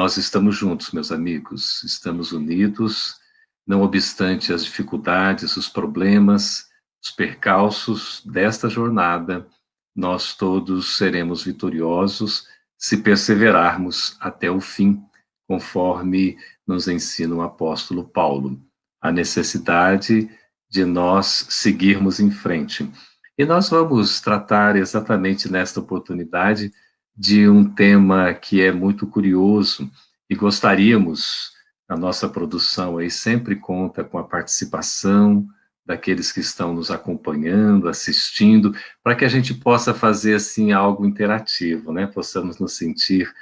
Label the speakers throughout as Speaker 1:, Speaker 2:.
Speaker 1: nós estamos juntos, meus amigos, estamos unidos, não obstante as dificuldades, os problemas, os percalços desta jornada, nós todos seremos vitoriosos se perseverarmos até o fim, conforme nos ensina o apóstolo Paulo. A necessidade de nós seguirmos em frente. E nós vamos tratar exatamente nesta oportunidade de um tema que é muito curioso e gostaríamos, a nossa produção aí sempre conta com a participação daqueles que estão nos acompanhando, assistindo, para que a gente possa fazer assim algo interativo, né? Possamos nos sentir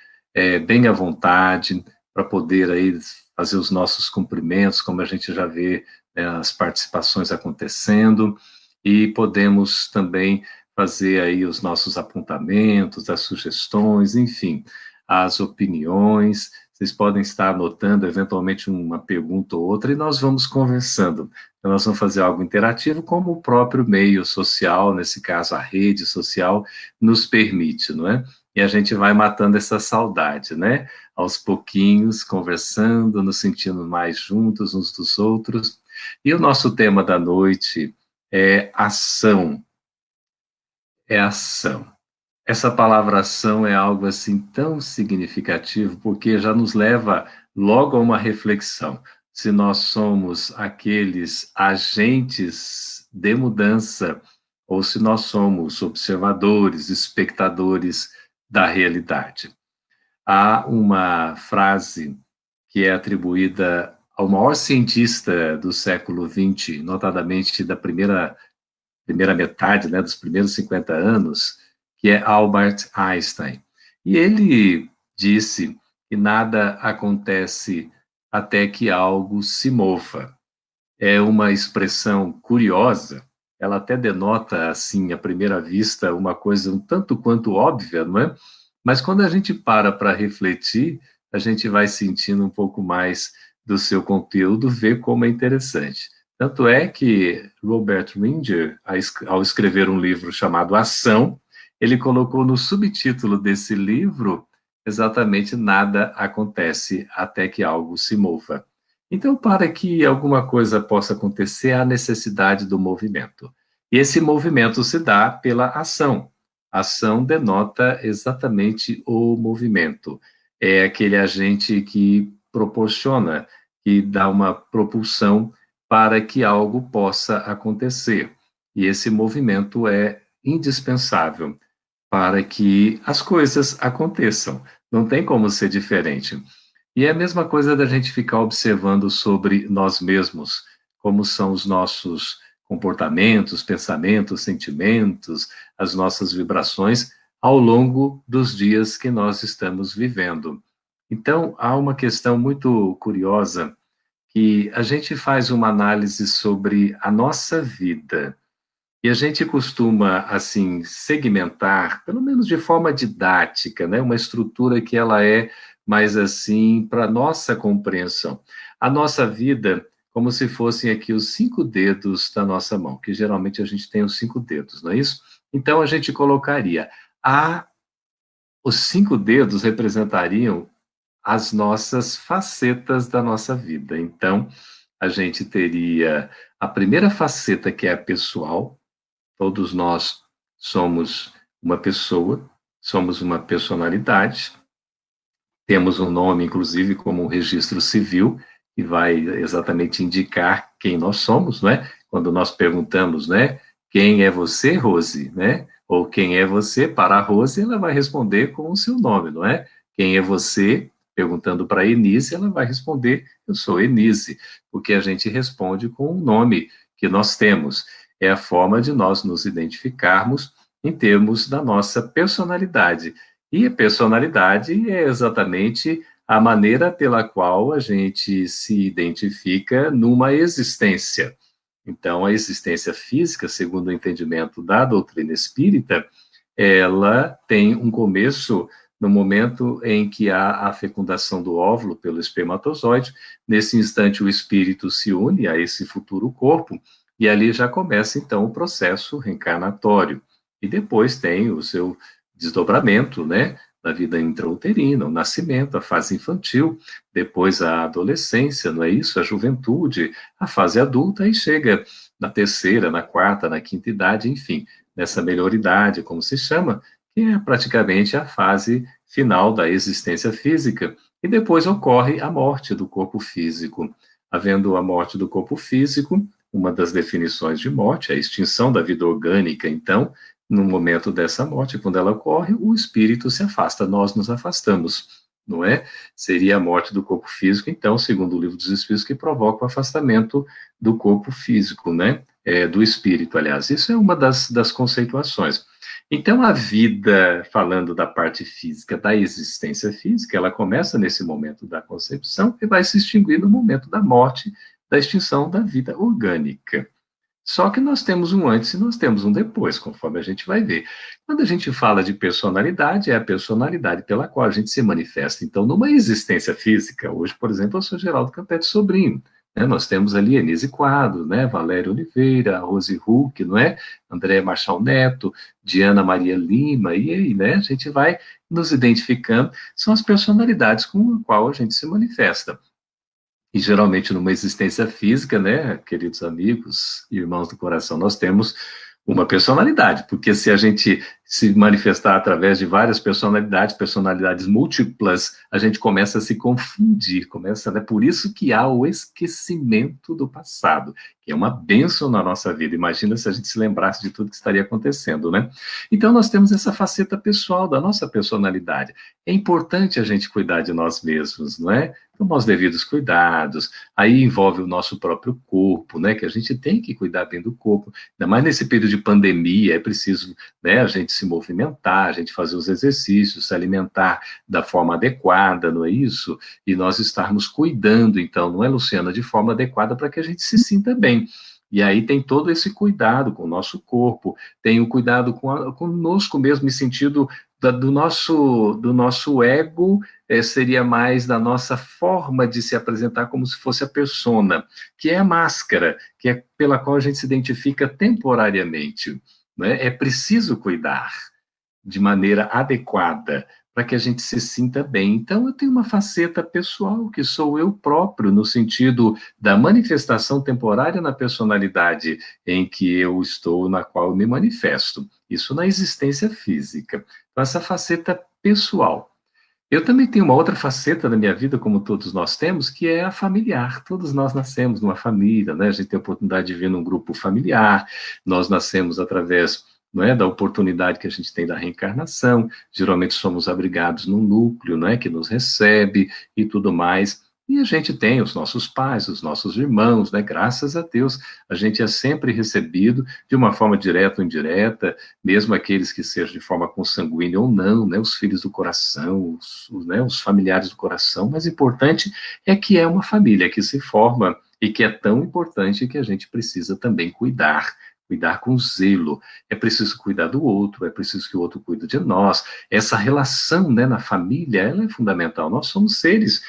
Speaker 1: bem à vontade para poder aí fazer os nossos cumprimentos, como a gente já vê, né, as participações acontecendo, e podemos também fazer aí os nossos apontamentos, as sugestões, enfim, as opiniões. Vocês podem estar anotando eventualmente uma pergunta ou outra e nós vamos conversando. Então, nós vamos fazer algo interativo, como o próprio meio social, nesse caso a rede social, nos permite, não é? E a gente vai matando essa saudade, né? Aos pouquinhos, conversando, nos sentindo mais juntos uns dos outros. E o nosso tema da noite é ação. É ação. Essa palavra ação é algo assim tão significativo, porque já nos leva logo a uma reflexão. Se nós somos aqueles agentes de mudança, ou se nós somos observadores, espectadores da realidade. Há uma frase que é atribuída ao maior cientista do século XX, notadamente da primeira metade, né, dos primeiros 50 anos, que é Albert Einstein. E ele disse que nada acontece até que algo se mova. É uma expressão curiosa, ela até denota, assim, à primeira vista, uma coisa um tanto quanto óbvia, não é? Mas quando a gente para refletir, a gente vai sentindo um pouco mais do seu conteúdo, ver como é interessante. Tanto é que Robert Ringer, ao escrever um livro chamado Ação, ele colocou no subtítulo desse livro exatamente nada acontece até que algo se mova. Então, para que alguma coisa possa acontecer, há necessidade do movimento. E esse movimento se dá pela ação. A ação denota exatamente o movimento. É aquele agente que proporciona, que dá uma propulsão para que algo possa acontecer. E esse movimento é indispensável para que as coisas aconteçam. Não tem como ser diferente. E é a mesma coisa da gente ficar observando sobre nós mesmos, como são os nossos comportamentos, pensamentos, sentimentos, as nossas vibrações ao longo dos dias que nós estamos vivendo. Então, há uma questão muito curiosa que a gente faz uma análise sobre a nossa vida. E a gente costuma, assim, segmentar, pelo menos de forma didática, né? Uma estrutura que ela é mais, assim, para nossa compreensão. A nossa vida, como se fossem aqui os 5 dedos da nossa mão, que geralmente a gente tem os 5 dedos, não é isso? Então, a gente colocaria, os 5 dedos representariam as nossas facetas da nossa vida. Então, a gente teria a primeira faceta, que é a pessoal. Todos nós somos uma pessoa, somos uma personalidade, temos um nome, inclusive, como um registro civil, que vai exatamente indicar quem nós somos, não é? Quando nós perguntamos, né, quem é você, Rose, né? Ou quem é você para a Rose, ela vai responder com o seu nome, não é? Quem é você? Perguntando para a Enise, ela vai responder, eu sou Enise, porque a gente responde com o nome que nós temos. É a forma de nós nos identificarmos em termos da nossa personalidade. E a personalidade é exatamente a maneira pela qual a gente se identifica numa existência. Então, a existência física, segundo o entendimento da doutrina espírita, ela tem um começo no momento em que há a fecundação do óvulo pelo espermatozoide. Nesse instante, o espírito se une a esse futuro corpo e ali já começa, então, o processo reencarnatório. E depois tem o seu desdobramento, né, na vida intrauterina, o nascimento, a fase infantil, depois a adolescência, não é isso? A juventude, a fase adulta, e chega na terceira, na quarta, na quinta idade, enfim, nessa melhoridade, como se chama, que é praticamente a fase final da existência física, e depois ocorre a morte do corpo físico. Havendo a morte do corpo físico, uma das definições de morte é a extinção da vida orgânica. Então, no momento dessa morte, quando ela ocorre, o espírito se afasta, nós nos afastamos, não é? Seria a morte do corpo físico, então, segundo o Livro dos Espíritos, que provoca o afastamento do corpo físico, né? Do espírito, aliás. Isso é uma das conceituações. Então, a vida, falando da parte física, da existência física, ela começa nesse momento da concepção e vai se extinguir no momento da morte, da extinção da vida orgânica. Só que nós temos um antes e nós temos um depois, conforme a gente vai ver. Quando a gente fala de personalidade, é a personalidade pela qual a gente se manifesta. Então, numa existência física, hoje, por exemplo, eu sou Geraldo Campete Sobrinho, né? Nós temos ali Enise Quadros, né? Valéria Oliveira, Rose Huck, não é? André Marchal Neto, Diana Maria Lima, e aí, né? A gente vai nos identificando, são as personalidades com as quais a gente se manifesta. E geralmente numa existência física, né, queridos amigos, irmãos do coração, nós temos uma personalidade, porque se a gente se manifestar através de várias personalidades, personalidades múltiplas, a gente começa a se confundir, começa, né, por isso que há o esquecimento do passado, que é uma bênção na nossa vida. Imagina se a gente se lembrasse de tudo que estaria acontecendo, né? Então nós temos essa faceta pessoal da nossa personalidade. É importante a gente cuidar de nós mesmos, não é? Tomar os devidos cuidados, aí envolve o nosso próprio corpo, né, que a gente tem que cuidar bem do corpo, ainda mais nesse período de pandemia, é preciso, né, a gente se movimentar, a gente fazer os exercícios, se alimentar da forma adequada, não é isso? E nós estarmos cuidando, então, não é, Luciana, de forma adequada para que a gente se sinta bem. E aí tem todo esse cuidado com o nosso corpo, tem o cuidado conosco mesmo, em sentido do nosso ego, seria mais da nossa forma de se apresentar como se fosse a persona, que é a máscara, que é pela qual a gente se identifica temporariamente. Né? É preciso cuidar de maneira adequada para que a gente se sinta bem. Então, eu tenho uma faceta pessoal, que sou eu próprio, no sentido da manifestação temporária na personalidade em que eu estou, na qual eu me manifesto. Isso na existência física. Então, essa faceta pessoal. Eu também tenho uma outra faceta da minha vida, como todos nós temos, que é a familiar. Todos nós nascemos numa família, né? A gente tem a oportunidade de vir num grupo familiar, nós nascemos através, não é, da oportunidade que a gente tem da reencarnação, geralmente somos abrigados num núcleo, não é, que nos recebe e tudo mais. E a gente tem os nossos pais, os nossos irmãos, né? Graças a Deus, a gente é sempre recebido de uma forma direta ou indireta, mesmo aqueles que sejam de forma consanguínea ou não, né? Os filhos do coração, né? Os familiares do coração. Mas importante é que é uma família que se forma e que é tão importante que a gente precisa também cuidar com zelo. É preciso cuidar do outro, é preciso que o outro cuide de nós. Essa relação, né, na família, ela é fundamental. Nós somos seres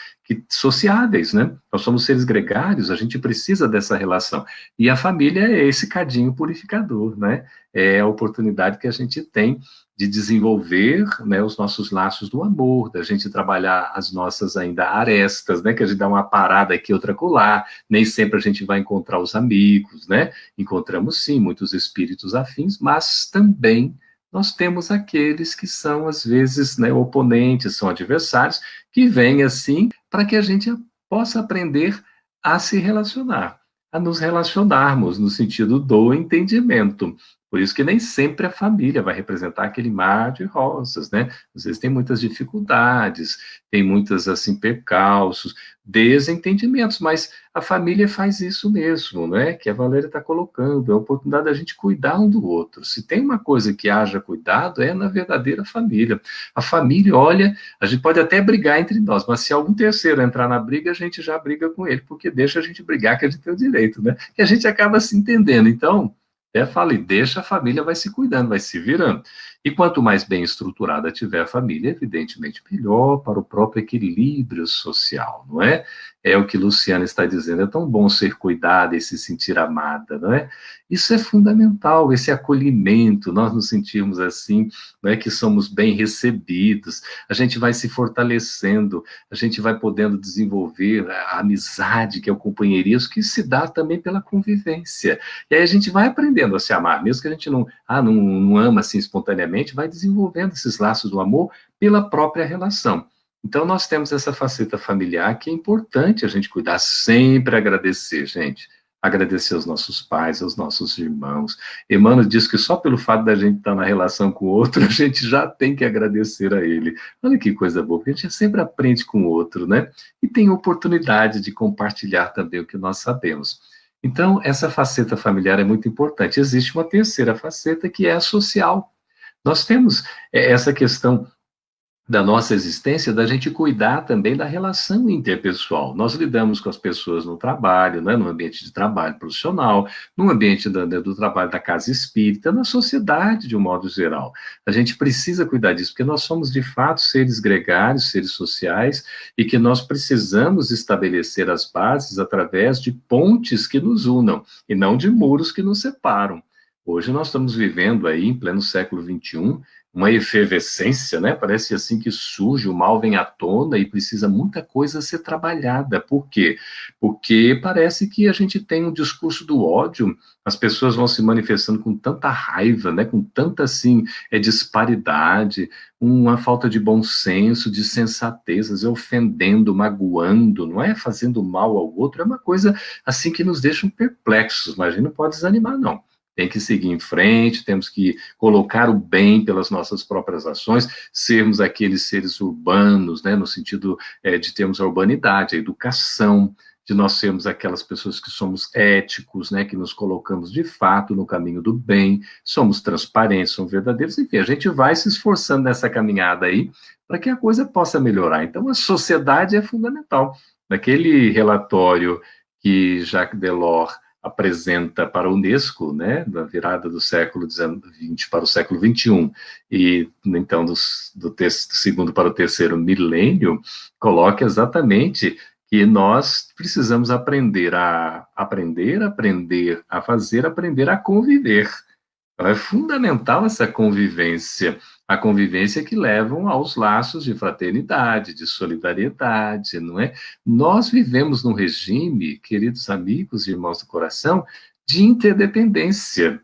Speaker 1: sociáveis, né? Nós somos seres gregários, a gente precisa dessa relação. E a família é esse cadinho purificador, né? É a oportunidade que a gente tem de desenvolver, né, os nossos laços do amor, da gente trabalhar as nossas ainda arestas, né, que a gente dá uma parada aqui, outra acolá, nem sempre a gente vai encontrar os amigos, né? Encontramos sim muitos espíritos afins, mas também nós temos aqueles que são às vezes, né, oponentes, são adversários, que vêm assim para que a gente possa aprender a se relacionar, a nos relacionarmos no sentido do entendimento. Por isso que nem sempre a família vai representar aquele mar de rosas, né? Às vezes tem muitas dificuldades, tem muitas, assim, percalços, desentendimentos, mas a família faz isso mesmo, né? Que a Valéria está colocando, é a oportunidade da gente cuidar um do outro. Se tem uma coisa que haja cuidado, é na verdadeira família. A família, olha, a gente pode até brigar entre nós, mas se algum terceiro entrar na briga, a gente já briga com ele, porque deixa a gente brigar, que a gente tem o direito, né? E a gente acaba se entendendo. Então, até falei, deixa a família, vai se cuidando, vai se virando. E quanto mais bem estruturada tiver a família, evidentemente melhor para o próprio equilíbrio social, não é? É o que Luciana está dizendo, é tão bom ser cuidada e se sentir amada, não é? Isso é fundamental, esse acolhimento, nós nos sentirmos assim, não é que somos bem recebidos, a gente vai se fortalecendo, a gente vai podendo desenvolver a amizade, que é o companheirismo, que se dá também pela convivência. E aí a gente vai aprendendo a se amar, mesmo que a gente não ama assim espontaneamente, vai desenvolvendo esses laços do amor pela própria relação. Então, nós temos essa faceta familiar que é importante a gente cuidar, sempre agradecer, gente. Agradecer aos nossos pais, aos nossos irmãos. Emmanuel diz que só pelo fato da gente estar na relação com o outro, a gente já tem que agradecer a ele. Olha que coisa boa, porque a gente sempre aprende com o outro, né? E tem oportunidade de compartilhar também o que nós sabemos. Então, essa faceta familiar é muito importante. Existe uma terceira faceta que é a social. Nós temos essa questão da nossa existência, da gente cuidar também da relação interpessoal. Nós lidamos com as pessoas no trabalho, né, no ambiente de trabalho profissional, no ambiente do trabalho da casa espírita, na sociedade de um modo geral. A gente precisa cuidar disso, porque nós somos, de fato, seres gregários, seres sociais, e que nós precisamos estabelecer as bases através de pontes que nos unam, e não de muros que nos separam. Hoje nós estamos vivendo aí, em pleno século XXI, uma efervescência, né? Parece assim que surge, o mal vem à tona e precisa muita coisa ser trabalhada. Por quê? Porque parece que a gente tem um discurso do ódio, as pessoas vão se manifestando com tanta raiva, né? Com tanta, assim, disparidade, uma falta de bom senso, de sensatezas, ofendendo, magoando, não é? Fazendo mal ao outro, é uma coisa, assim, que nos deixa perplexos, mas a gente não pode desanimar, não. Tem que seguir em frente, temos que colocar o bem pelas nossas próprias ações, sermos aqueles seres urbanos, né, no sentido de termos a urbanidade, a educação, de nós sermos aquelas pessoas que somos éticos, né, que nos colocamos de fato no caminho do bem, somos transparentes, somos verdadeiros, enfim, a gente vai se esforçando nessa caminhada aí para que a coisa possa melhorar. Então, a sociedade é fundamental. Naquele relatório que Jacques Delors apresenta para a Unesco, né, da virada do século XX para o século XXI, e então do segundo para o terceiro milênio, coloca exatamente que nós precisamos aprender a fazer, aprender a conviver. Então, é fundamental essa convivência, a convivência que levam aos laços de fraternidade, de solidariedade, não é? Nós vivemos num regime, queridos amigos e irmãos do coração, de interdependência.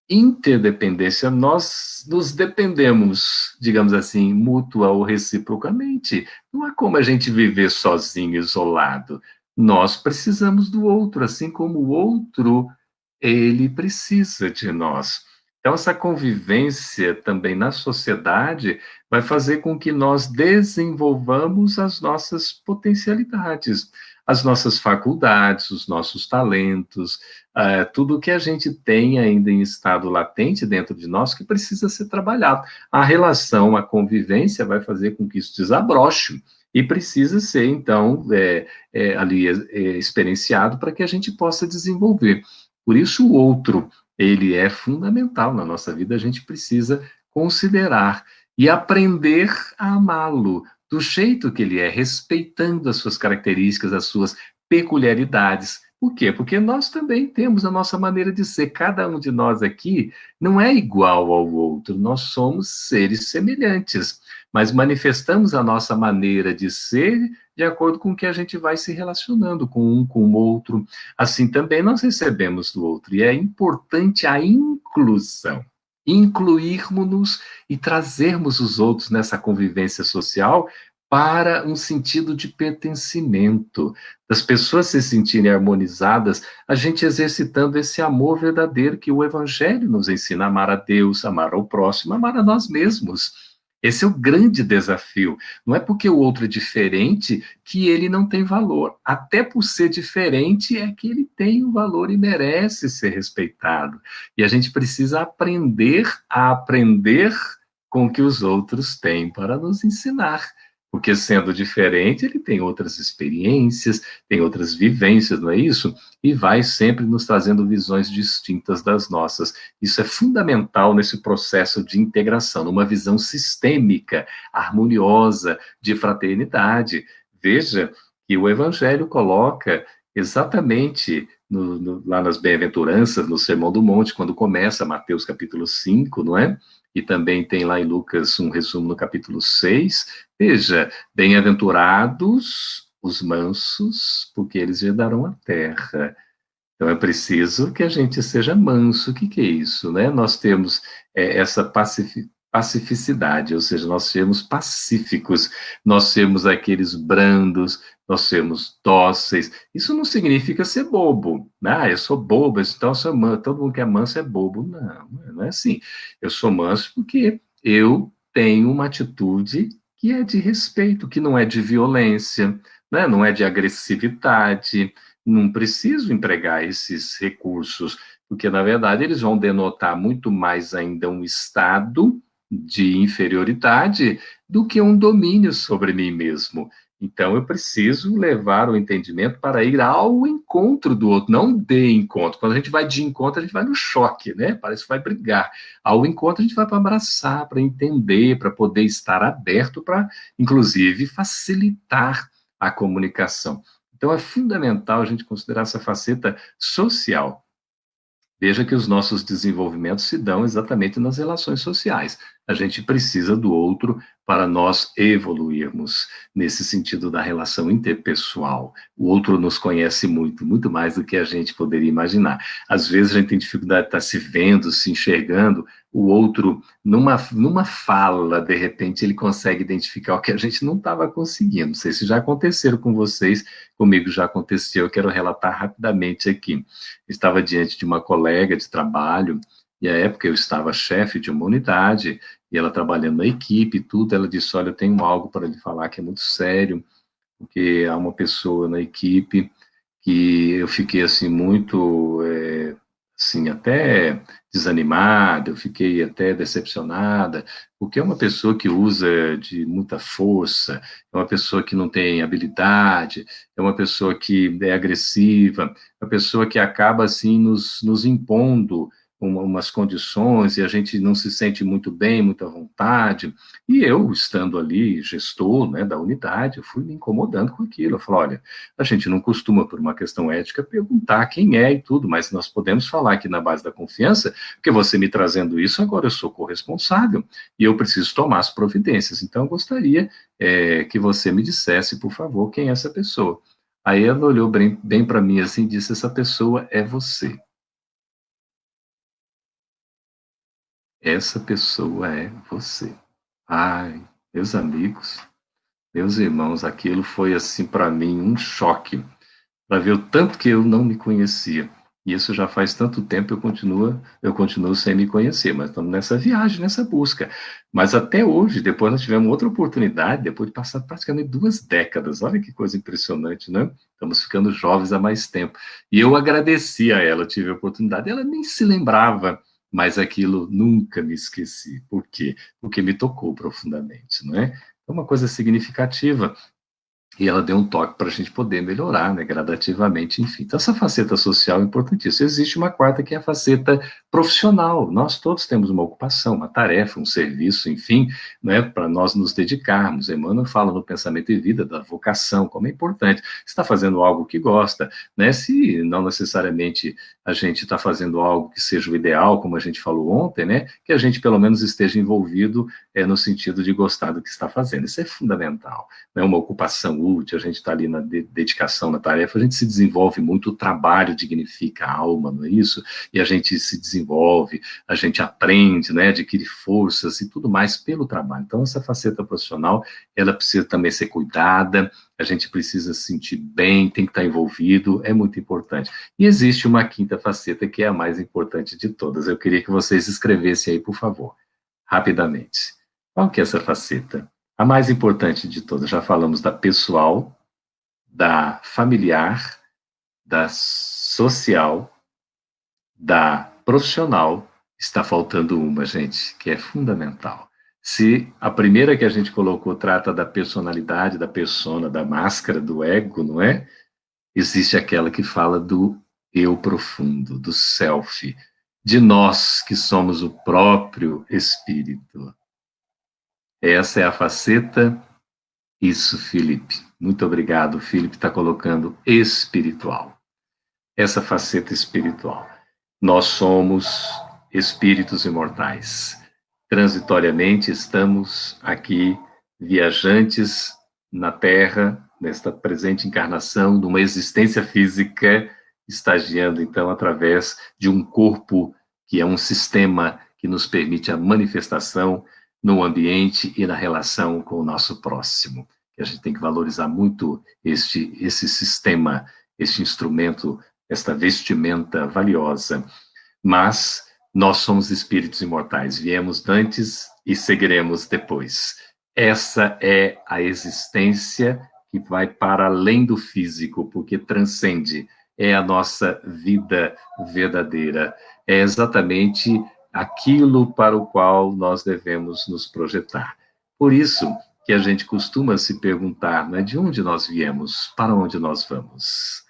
Speaker 1: Interdependência, nós nos dependemos, digamos assim, mútua ou reciprocamente. Não há como a gente viver sozinho, isolado. Nós precisamos do outro, assim como o outro ele precisa de nós. Então, essa convivência também na sociedade vai fazer com que nós desenvolvamos as nossas potencialidades, as nossas faculdades, os nossos talentos, tudo que a gente tem ainda em estado latente dentro de nós que precisa ser trabalhado. A relação, a convivência vai fazer com que isso desabroche e precisa ser, então, ali experienciado para que a gente possa desenvolver. Por isso, o outro, ele é fundamental na nossa vida, a gente precisa considerar e aprender a amá-lo do jeito que ele é, respeitando as suas características, as suas peculiaridades. Por quê? Porque nós também temos a nossa maneira de ser. Cada um de nós aqui não é igual ao outro, nós somos seres semelhantes, mas manifestamos a nossa maneira de ser de acordo com o que a gente vai se relacionando com um, com o outro. Assim também nós recebemos do outro, e é importante a inclusão. Incluirmos-nos e trazermos os outros nessa convivência social para um sentido de pertencimento, das pessoas se sentirem harmonizadas, a gente exercitando esse amor verdadeiro que o Evangelho nos ensina, amar a Deus, amar ao próximo, amar a nós mesmos. Esse é o grande desafio. Não é porque o outro é diferente que ele não tem valor. Até por ser diferente é que ele tem um valor e merece ser respeitado. E a gente precisa aprender a aprender com o que os outros têm para nos ensinar. Porque sendo diferente, ele tem outras experiências, tem outras vivências, não é isso? E vai sempre nos trazendo visões distintas das nossas. Isso é fundamental nesse processo de integração, numa visão sistêmica, harmoniosa, de fraternidade. Veja que o Evangelho coloca exatamente lá nas Bem-aventuranças, no Sermão do Monte, quando começa Mateus capítulo 5, não é? E também tem lá em Lucas um resumo no capítulo 6. Veja, bem-aventurados os mansos, porque eles herdarão a terra. Então é preciso que a gente seja manso. O que, que é isso, né? Nós temos essa pacificidade, ou seja, nós sermos pacíficos, nós sermos aqueles brandos, nós sermos dóceis. Isso não significa ser bobo. Ah, eu sou bobo, então eu sou manso. Todo mundo que é manso é bobo. Não, não é assim. Eu sou manso porque eu tenho uma atitude que é de respeito, que não é de violência, né? Não é de agressividade. Não preciso empregar esses recursos, porque, na verdade, eles vão denotar muito mais ainda um estado de inferioridade do que um domínio sobre mim mesmo. Então, eu preciso levar o entendimento para ir ao encontro do outro, não de encontro. Quando a gente vai de encontro, a gente vai no choque, né? Parece que vai brigar. Ao encontro, a gente vai para abraçar, para entender, para poder estar aberto, para, inclusive, facilitar a comunicação. Então, é fundamental a gente considerar essa faceta social. Veja que os nossos desenvolvimentos se dão exatamente nas relações sociais. A gente precisa do outro para nós evoluirmos nesse sentido da relação interpessoal. O outro nos conhece muito, muito mais do que a gente poderia imaginar. Às vezes a gente tem dificuldade de estar se vendo, se enxergando, o outro, numa fala, de repente, ele consegue identificar o que a gente não estava conseguindo. Não sei se já aconteceram com vocês, comigo já aconteceu, eu quero relatar rapidamente aqui. Estava diante de uma colega de trabalho, e à época eu estava chefe de uma unidade, e ela trabalhando na equipe e tudo, ela disse, olha, eu tenho algo para lhe falar que é muito sério, porque há uma pessoa na equipe que eu fiquei assim muito, assim, até desanimada, eu fiquei até decepcionada, porque é uma pessoa que usa de muita força, é uma pessoa que não tem habilidade, é uma pessoa que é agressiva, é uma pessoa que acaba assim nos impondo umas condições e a gente não se sente muito bem, muita vontade. E eu, estando ali, gestor, né, da unidade, eu fui me incomodando com aquilo. Eu falei, olha, a gente não costuma, por uma questão ética, perguntar quem é e tudo, mas nós podemos falar aqui na base da confiança, porque você me trazendo isso, agora eu sou corresponsável e eu preciso tomar as providências. Então, eu gostaria que você me dissesse, por favor, quem é essa pessoa. Aí ela olhou bem, bem para mim assim e disse, essa pessoa é você. Essa pessoa é você. Ai, meus amigos, meus irmãos, aquilo foi assim para mim um choque, para ver o tanto que eu não me conhecia. E isso já faz tanto tempo, eu continuo sem me conhecer, mas estamos nessa viagem, nessa busca. Mas até hoje, depois nós tivemos outra oportunidade, depois de passar praticamente 2 décadas. Olha que coisa impressionante, né? Estamos ficando jovens há mais tempo. E eu agradeci a ela, eu tive a oportunidade. Ela nem se lembrava, mas aquilo nunca me esqueci. Por quê? Porque me tocou profundamente, não é? É uma coisa significativa. E ela deu um toque para a gente poder melhorar, né, gradativamente, enfim. Então, essa faceta social é importantíssima. Existe uma quarta, que é a faceta profissional. Nós todos temos uma ocupação, uma tarefa, um serviço, enfim, né, para nós nos dedicarmos. Emmanuel fala no Pensamento e Vida da vocação, como é importante. Você está fazendo algo que gosta, né? Se não necessariamente a gente está fazendo algo que seja o ideal, como a gente falou ontem, né? Que a gente pelo menos esteja envolvido no sentido de gostar do que está fazendo. Isso é fundamental, né, uma ocupação útil, a gente está ali na dedicação na tarefa, a gente se desenvolve muito, o trabalho dignifica a alma, não é isso? E a gente se desenvolve, a gente aprende, né, adquire forças e tudo mais pelo trabalho. Então, essa faceta profissional, ela precisa também ser cuidada, a gente precisa se sentir bem, tem que estar envolvido, é muito importante. E existe uma quinta faceta, que é a mais importante de todas. Eu queria que vocês escrevessem aí, por favor, rapidamente. Qual que é essa faceta? A mais importante de todas, já falamos da pessoal, da familiar, da social, da profissional. Está faltando uma, gente, que é fundamental. Se a primeira que a gente colocou trata da personalidade, da persona, da máscara, do ego, não é? Existe aquela que fala do eu profundo, do self, de nós que somos o próprio espírito. Essa é a faceta Isso, Felipe. Muito obrigado. O Felipe está colocando espiritual. Essa faceta espiritual. Nós somos espíritos imortais. Transitoriamente estamos aqui, viajantes na Terra, nesta presente encarnação, numa existência física, estagiando então através de um corpo que é um sistema que nos permite a manifestação no ambiente e na relação com o nosso próximo. A gente tem que valorizar muito esse sistema, este instrumento, esta vestimenta valiosa. Mas nós somos espíritos imortais, viemos antes e seguiremos depois. Essa é a existência que vai para além do físico, porque transcende, é a nossa vida verdadeira. É exatamente aquilo para o qual nós devemos nos projetar. Por isso que a gente costuma se perguntar, né, de onde nós viemos, para onde nós vamos.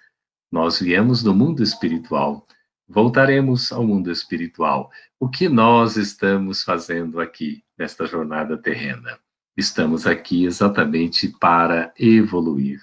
Speaker 1: Nós viemos do mundo espiritual, voltaremos ao mundo espiritual. O que nós estamos fazendo aqui, nesta jornada terrena? Estamos aqui exatamente para evoluir,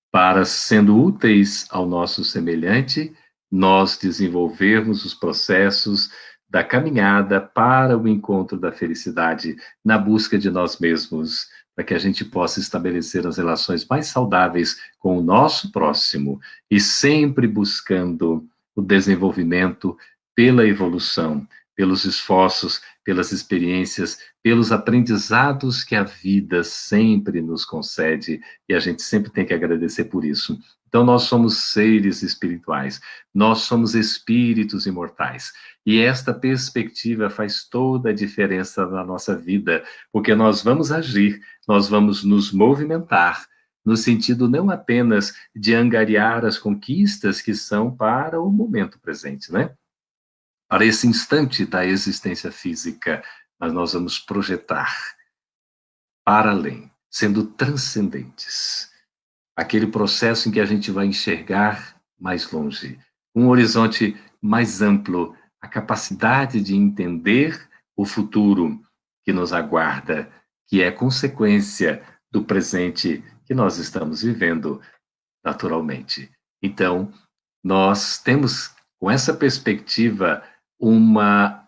Speaker 1: para, sendo úteis ao nosso semelhante, nós desenvolvermos os processos da caminhada para o encontro da felicidade, na busca de nós mesmos, para que a gente possa estabelecer as relações mais saudáveis com o nosso próximo e sempre buscando o desenvolvimento pela evolução, pelos esforços, pelas experiências, pelos aprendizados que a vida sempre nos concede, e a gente sempre tem que agradecer por isso. Então, nós somos seres espirituais, nós somos espíritos imortais, e esta perspectiva faz toda a diferença na nossa vida, porque nós vamos agir, nós vamos nos movimentar, no sentido não apenas de angariar as conquistas que são para o momento presente, né? Para esse instante da existência física, mas nós vamos projetar para além, sendo transcendentes. Aquele processo em que a gente vai enxergar mais longe, um horizonte mais amplo, a capacidade de entender o futuro que nos aguarda, que é consequência do presente que nós estamos vivendo naturalmente. Então, nós temos, com essa perspectiva, uma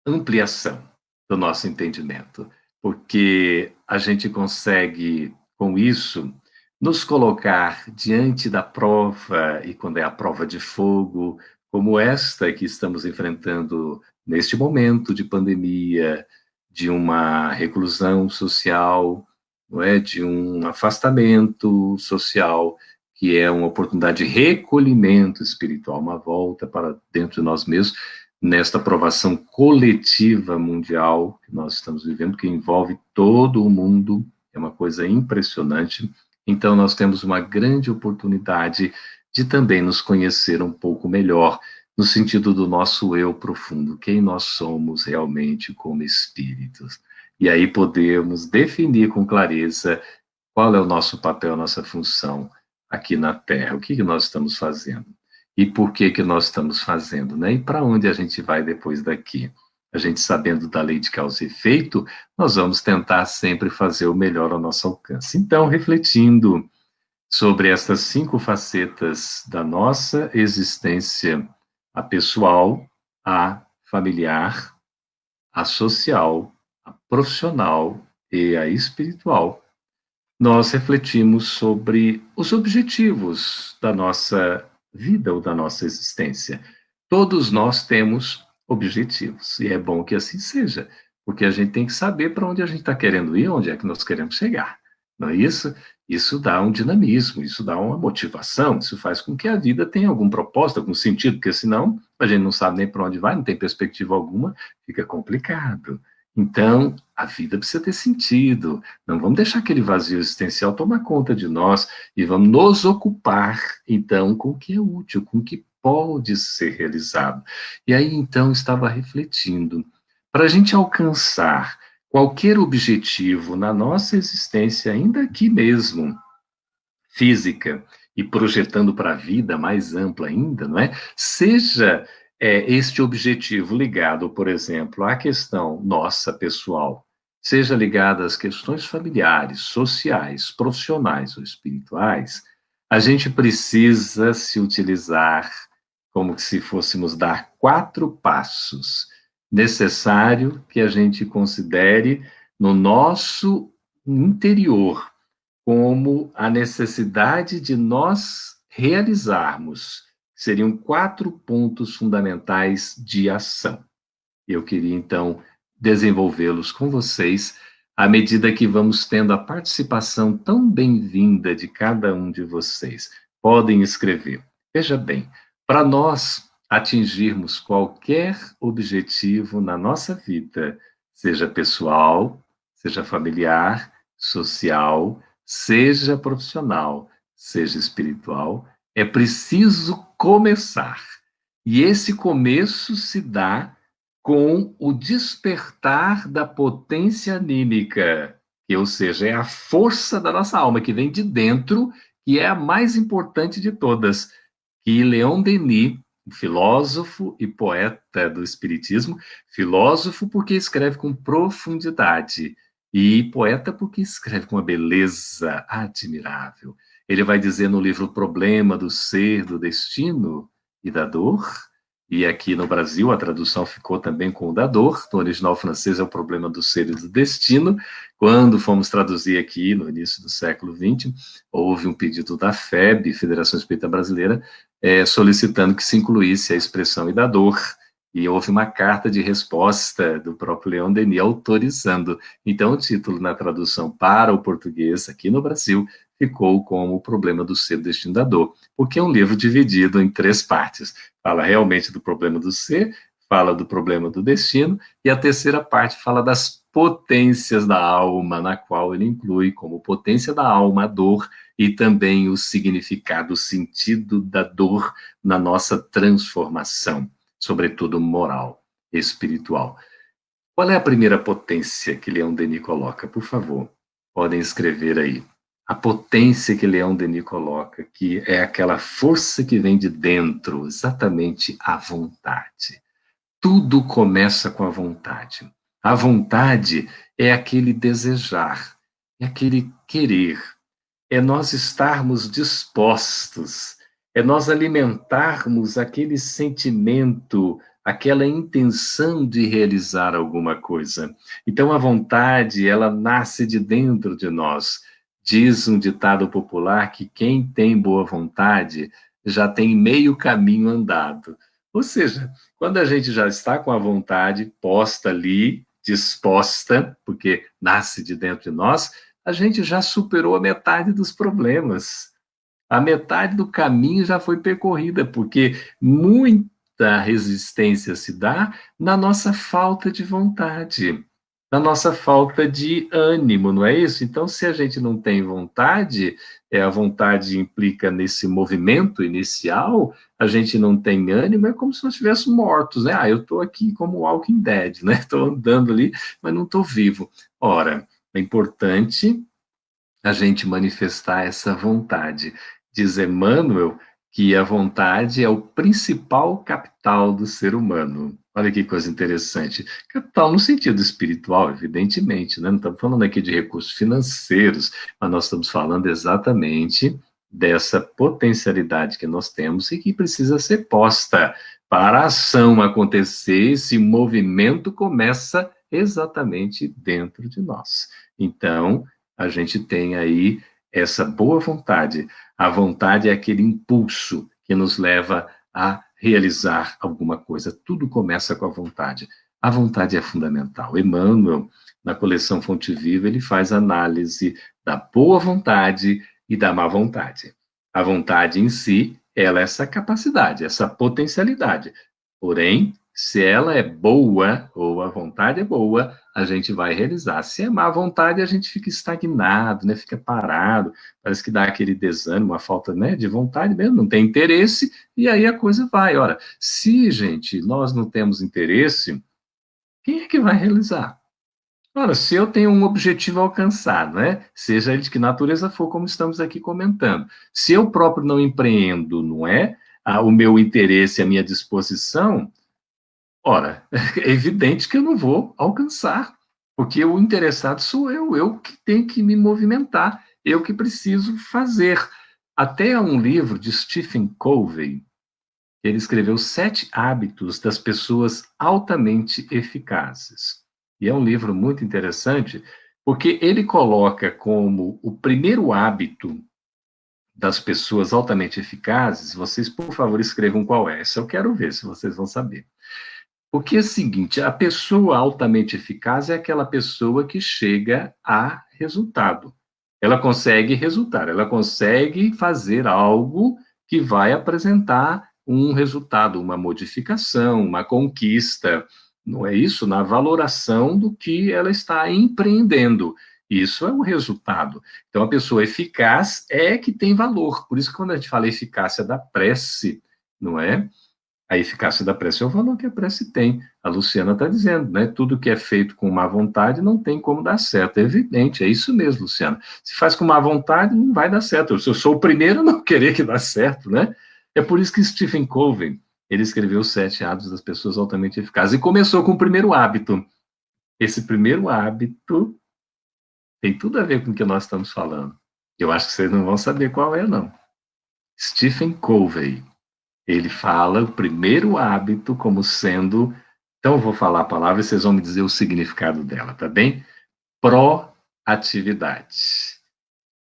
Speaker 1: ampliação do nosso entendimento, porque a gente consegue, com isso, nos colocar diante da prova, e quando é a prova de fogo, como esta que estamos enfrentando neste momento de pandemia, de uma reclusão social, não é? De um afastamento social, que é uma oportunidade de recolhimento espiritual, uma volta para dentro de nós mesmos, nesta provação coletiva mundial que nós estamos vivendo, que envolve todo o mundo, é uma coisa impressionante. Então, nós temos uma grande oportunidade de também nos conhecer um pouco melhor, no sentido do nosso eu profundo, quem nós somos realmente como espíritos. E aí podemos definir com clareza qual é o nosso papel, a nossa função aqui na Terra, o que nós estamos fazendo e por que nós estamos fazendo, né? E para onde a gente vai depois daqui. A gente sabendo da lei de causa e efeito, nós vamos tentar sempre fazer o melhor ao nosso alcance. Então, refletindo sobre essas 5 facetas da nossa existência, a pessoal, a familiar, a social, a profissional e a espiritual, nós refletimos sobre os objetivos da nossa vida ou da nossa existência. Todos nós temos objetivos, e é bom que assim seja, porque a gente tem que saber para onde a gente está querendo ir, onde é que nós queremos chegar. Não é isso? Isso dá um dinamismo, isso dá uma motivação, isso faz com que a vida tenha algum propósito, algum sentido, porque senão a gente não sabe nem para onde vai, não tem perspectiva alguma, fica complicado. Então, a vida precisa ter sentido. Não vamos deixar aquele vazio existencial tomar conta de nós e vamos nos ocupar, então, com o que é útil, com o que pode ser realizado. E aí, então, estava refletindo. Para a gente alcançar qualquer objetivo na nossa existência, ainda aqui mesmo, física, e projetando para a vida mais ampla ainda, não é? Seja este objetivo ligado, por exemplo, à questão nossa pessoal, seja ligada às questões familiares, sociais, profissionais ou espirituais, a gente precisa se utilizar como se fôssemos dar 4 passos necessário que a gente considere no nosso interior como a necessidade de nós realizarmos. Seriam 4 pontos fundamentais de ação. Eu queria, então, desenvolvê-los com vocês à medida que vamos tendo a participação tão bem-vinda de cada um de vocês. Podem escrever. Veja bem, para nós atingirmos qualquer objetivo na nossa vida, seja pessoal, seja familiar, social, seja profissional, seja espiritual, é preciso começar. E esse começo se dá com o despertar da potência anímica, que, ou seja, é a força da nossa alma, que vem de dentro, que é a mais importante de todas, que Leon Denis, filósofo e poeta do Espiritismo, filósofo porque escreve com profundidade, e poeta porque escreve com uma beleza admirável. Ele vai dizer no livro O Problema do Ser, do Destino e da Dor, e aqui no Brasil a tradução ficou também com o da dor, no original francês é o problema do ser e do destino. Quando fomos traduzir aqui no início do século XX, houve um pedido da FEB, Federação Espírita Brasileira, solicitando que se incluísse a expressão e da dor, e houve uma carta de resposta do próprio Leon Denis autorizando. Então o título na tradução para o português aqui no Brasil ficou como O Problema do Ser, Destino da Dor, porque é um livro dividido em 3 partes. Fala realmente do problema do ser, fala do problema do destino, e a terceira parte fala das potências da alma, na qual ele inclui como potência da alma a dor e também o significado, o sentido da dor na nossa transformação, sobretudo moral, espiritual. Qual é a primeira potência que Leon Denis coloca? Por favor, podem escrever aí. A potência que Leon Denis coloca, que é aquela força que vem de dentro, exatamente a vontade. Tudo começa com a vontade. A vontade é aquele desejar, é aquele querer, é nós estarmos dispostos, é nós alimentarmos aquele sentimento, aquela intenção de realizar alguma coisa. Então, a vontade, ela nasce de dentro de nós. Diz um ditado popular que quem tem boa vontade já tem meio caminho andado. Ou seja, quando a gente já está com a vontade posta ali, disposta, porque nasce de dentro de nós, a gente já superou a metade dos problemas. A metade do caminho já foi percorrida, porque muita resistência se dá na nossa falta de vontade, na nossa falta de ânimo, não é isso? Então, se a gente não tem vontade, a vontade implica nesse movimento inicial, a gente não tem ânimo, é como se nós estivéssemos mortos, né? Eu estou aqui como Walking Dead, né? Estou andando ali, mas não estou vivo. Ora, é importante a gente manifestar essa vontade. Diz Emmanuel que a vontade é o principal capital do ser humano. Olha que coisa interessante. Capital no sentido espiritual, evidentemente, né? Não estamos falando aqui de recursos financeiros, mas nós estamos falando exatamente dessa potencialidade que nós temos e que precisa ser posta. Para a ação acontecer, esse movimento começa exatamente dentro de nós. Então, a gente tem aí essa boa vontade. A vontade é aquele impulso que nos leva a realizar alguma coisa. Tudo começa com a vontade. A vontade é fundamental. Emmanuel, na coleção Fonte Viva, ele faz análise da boa vontade e da má vontade. A vontade em si, ela é essa capacidade, essa potencialidade. Porém, se ela é boa, ou a vontade é boa, a gente vai realizar. Se é má vontade, a gente fica estagnado, né? Fica parado, parece que dá aquele desânimo, uma falta, né, de vontade mesmo, não tem interesse, e aí a coisa vai. Ora, se, gente, nós não temos interesse, quem é que vai realizar? Ora, se eu tenho um objetivo alcançado, né? Seja ele de que natureza for, como estamos aqui comentando. Se eu próprio não empreendo, não é? O meu interesse, a minha disposição, ora, é evidente que eu não vou alcançar. Porque o interessado sou eu que tenho que me movimentar, eu que preciso fazer. Até há um livro de Stephen Covey, ele escreveu 7 hábitos das pessoas altamente eficazes. E é um livro muito interessante, porque ele coloca como o primeiro hábito das pessoas altamente eficazes, vocês, por favor, escrevam qual é. Isso eu quero ver se vocês vão saber. Porque é o seguinte, a pessoa altamente eficaz é aquela pessoa que chega a resultado. Ela consegue resultar, ela consegue fazer algo que vai apresentar um resultado, uma modificação, uma conquista. Não é isso? Na valoração do que ela está empreendendo. Isso é um resultado. Então, a pessoa eficaz é que tem valor. Por isso, quando a gente fala eficácia da prece, não é? A eficácia da prece é o valor que a prece tem. A Luciana está dizendo, né? Tudo que é feito com má vontade não tem como dar certo. É evidente, é isso mesmo, Luciana. Se faz com má vontade, não vai dar certo. Eu sou o primeiro a não querer que dá certo, né? É por isso que Stephen Covey, ele escreveu os 7 hábitos das pessoas altamente eficazes. E começou com o primeiro hábito. Esse primeiro hábito tem tudo a ver com o que nós estamos falando. Eu acho que vocês não vão saber qual é, não. Stephen Covey. Ele fala o primeiro hábito como sendo. Então, eu vou falar a palavra e vocês vão me dizer o significado dela, tá bem? Proatividade.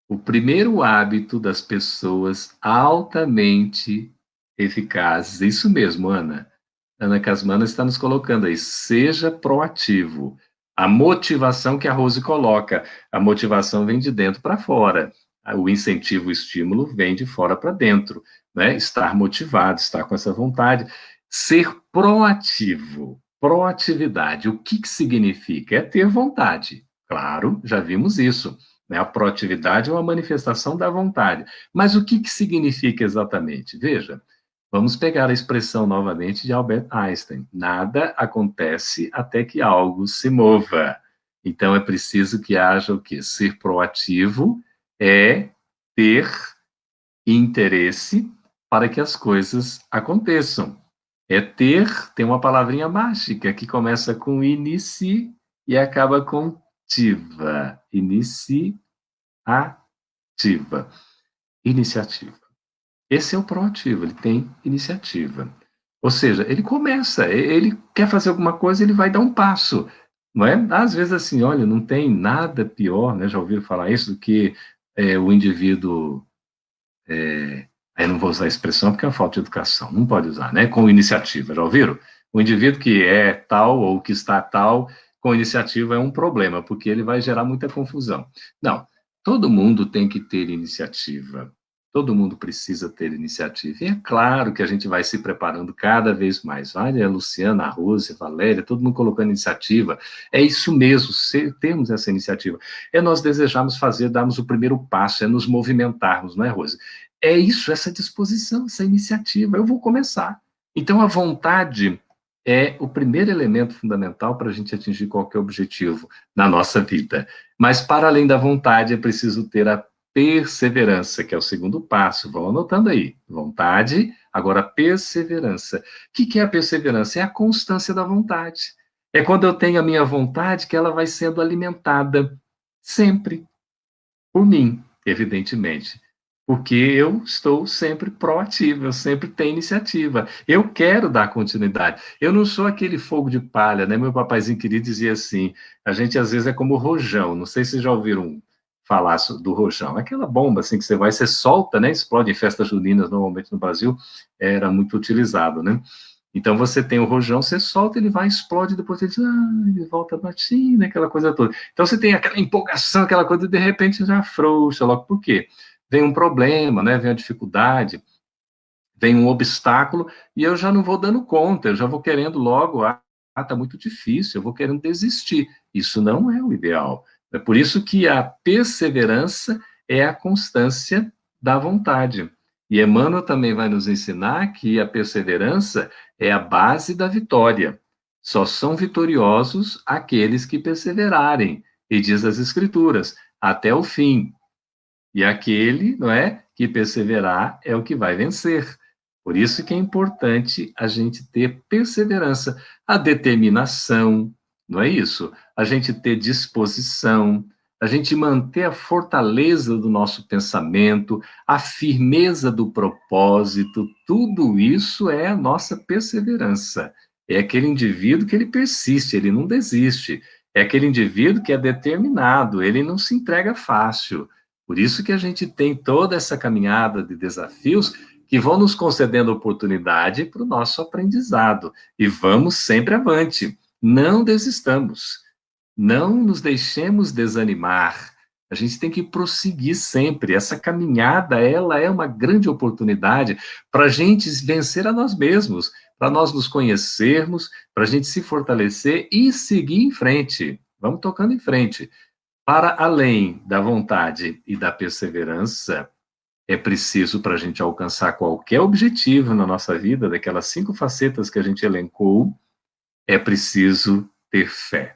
Speaker 1: O primeiro hábito das pessoas altamente eficazes. Isso mesmo, Ana. Ana Casmana está nos colocando aí. Seja proativo. A motivação que a Rose coloca. A motivação vem de dentro para fora. O incentivo, o estímulo vem de fora para dentro. Né? Estar motivado, estar com essa vontade. Ser proativo. Proatividade. O que significa? É ter vontade. Claro, já vimos isso. Né? A proatividade é uma manifestação da vontade. Mas o que significa exatamente? Veja, vamos pegar a expressão novamente de Albert Einstein. Nada acontece até que algo se mova. Então é preciso que haja o quê? Ser proativo é ter interesse para que as coisas aconteçam. É tem uma palavrinha mágica que começa com inici e acaba com tiva. Iniciativa. Iniciativa. Esse é o proativo, ele tem iniciativa. Ou seja, ele começa, ele quer fazer alguma coisa, ele vai dar um passo. Não é? Às vezes, assim, olha, não tem nada pior, né? Já ouviram falar isso, do que o indivíduo. Aí não vou usar a expressão porque é uma falta de educação, não pode usar, né? Com iniciativa, já ouviram? O indivíduo que é tal ou que está tal, com iniciativa é um problema, porque ele vai gerar muita confusão. Não, todo mundo tem que ter iniciativa. Todo mundo precisa ter iniciativa. E é claro que a gente vai se preparando cada vez mais. Olha, a Luciana, a Rose, a Valéria, todo mundo colocando iniciativa. É isso mesmo, temos essa iniciativa. É nós desejarmos fazer, darmos o primeiro passo, é nos movimentarmos, não é, Rose? É isso, essa disposição, essa iniciativa. Eu vou começar. Então, a vontade é o primeiro elemento fundamental para a gente atingir qualquer objetivo na nossa vida. Mas, para além da vontade, é preciso ter a perseverança, que é o segundo passo. Vão anotando aí. Vontade, agora perseverança. O que é a perseverança? É a constância da vontade. É quando eu tenho a minha vontade que ela vai sendo alimentada sempre por mim, evidentemente. Porque eu estou sempre proativo, eu sempre tenho iniciativa. Eu quero dar continuidade. Eu não sou aquele fogo de palha, né? Meu papaizinho querido dizia assim: a gente às vezes é como o rojão. Não sei se vocês já ouviram falar do rojão. Aquela bomba assim que você solta, né? Explode em festas juninas, normalmente no Brasil, era muito utilizado, né? Então você tem o rojão, você solta, ele vai, explode, depois ele volta batendo, aquela coisa toda. Então você tem aquela empolgação, aquela coisa, e de repente já afrouxa logo. Por quê? Vem um problema, né? Vem a dificuldade, vem um obstáculo, e eu já não vou dando conta, eu já vou querendo logo, tá muito difícil, eu vou querendo desistir. Isso não é o ideal. É por isso que a perseverança é a constância da vontade. E Emmanuel também vai nos ensinar que a perseverança é a base da vitória. Só são vitoriosos aqueles que perseverarem. E diz as Escrituras, até o fim. E aquele, não é, que perseverar é o que vai vencer. Por isso que é importante a gente ter perseverança, a determinação, não é isso? A gente ter disposição, a gente manter a fortaleza do nosso pensamento, a firmeza do propósito, tudo isso é a nossa perseverança. É aquele indivíduo que ele persiste, ele não desiste. É aquele indivíduo que é determinado, ele não se entrega fácil. Por isso que a gente tem toda essa caminhada de desafios que vão nos concedendo oportunidade para o nosso aprendizado. E vamos sempre avante. Não desistamos. Não nos deixemos desanimar. A gente tem que prosseguir sempre. Essa caminhada, ela é uma grande oportunidade para a gente vencer a nós mesmos, para nós nos conhecermos, para a gente se fortalecer e seguir em frente. Vamos tocando em frente. Para além da vontade e da perseverança, é preciso para a gente alcançar qualquer objetivo na nossa vida, daquelas 5 facetas que a gente elencou, é preciso ter fé.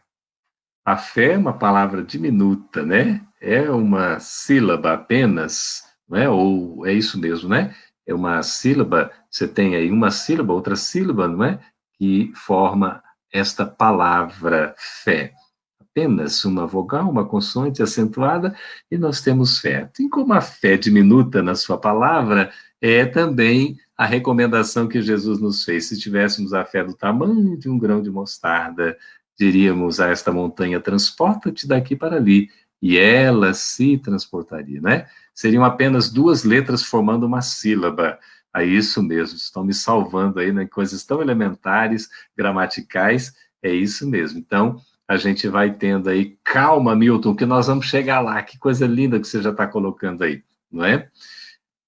Speaker 1: A fé é uma palavra diminuta, né? É uma sílaba apenas, não é? Ou é isso mesmo, né? É uma sílaba, você tem aí uma sílaba, outra sílaba, não é? Que forma esta palavra fé. Apenas uma vogal, uma consoante acentuada, e nós temos fé. Assim como a fé diminuta na sua palavra, é também a recomendação que Jesus nos fez. Se tivéssemos a fé do tamanho de um grão de mostarda, diríamos a esta montanha, transporta-te daqui para ali, e ela se transportaria, né? Seriam apenas 2 letras formando uma sílaba. É isso mesmo, estão me salvando aí, né, coisas tão elementares, gramaticais, é isso mesmo. Então, a gente vai tendo aí, calma, Milton, que nós vamos chegar lá, que coisa linda que você já está colocando aí, não é?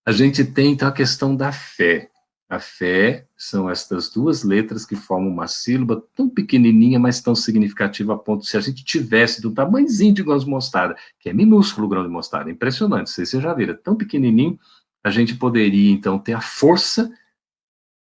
Speaker 1: A gente tem, então, a questão da fé. A fé são estas 2 letras que formam uma sílaba tão pequenininha, mas tão significativa a ponto de, se a gente tivesse do tamanhozinho de grão de mostarda, que é minúsculo o grão de mostarda, impressionante, se você já viram, é tão pequenininho, a gente poderia, então, ter a força